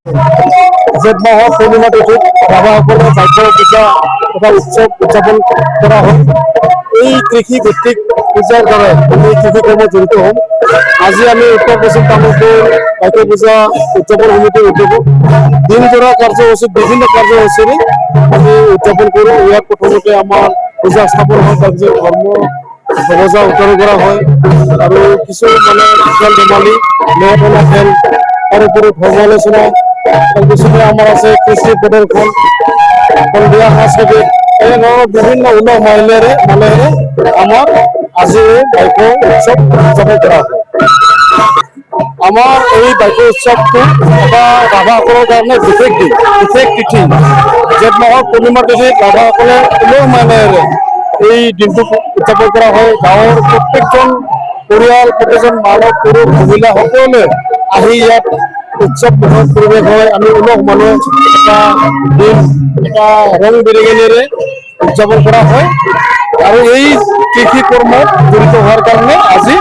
জেঠ মাহৰ পূৰ্ণিমা তিথিত ৰাভাসকলে ভাগ্য পূজা তথা উৎসৱ উদযাপন কৰা হয়। এই কৃষি ভিত্তিক পূজাৰ দ্বাৰা আমি কৃষি কৰ্মত জড়িত হ'ম। আজি আমি উত্তৰ পশ্চিম তামোলপুৰ ভাগ্য পূজা উদযাপন সমিতিৰ উদ্যোগত দিনজোৰা কাৰ্যসূচীত বিভিন্ন কাৰ্যসূচীৰে আমি উদযাপন কৰোঁ। ইয়াত প্ৰথমতে আমাৰ পূজা স্থাপন হয়, তাৰপিছত ধৰ্ম ধ্বজা উত্তোলন কৰা হয় আৰু কিছু খেল ধেমালি মেলা খেল তাৰোপৰি ধৰ্ম আলোচনা তাৰপিছতে আমাৰ আছে কৃষি প্ৰদৰ্শন সন্ধিয়া সাংস্কৃতিক এনেধৰণৰ বিভিন্ন উলহ মালহেৰে আমাৰ আজি এই ভাগ্য উৎসৱ উদযাপন কৰা হয়। আমাৰ এই ভাগ্য উৎসৱটো এটা ৰাভাসকলৰ কাৰণে বিশেষ দিন, বিশেষ তিথি। জেঠ মাহৰ পূৰ্ণিমা তিথিত ৰাভাসকলে উলহ মালহেৰে এই দিনটো উদযাপন কৰা হয়। গাঁৱৰ প্ৰত্যেকজন পৰিয়াল, প্ৰতিজন মানৱ পুৰুষ মহিলা সকলোৱে আহি ইয়াত উৎসৱ মুখৰ পৰিৱেশ হয়। আমি উলহ মালহ এটা দিন এটা ৰং বিৰঙিৰে উদযাপন কৰা হয় আৰু এই কৃষি কৰ্মত জড়িত হোৱাৰ কাৰণে আজি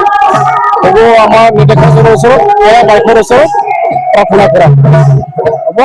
হ'ব আমাৰ নেদেখাজনৰ ওচৰত বাইকৰ ওচৰত প্ৰাৰ্থনা কৰা হ'ব।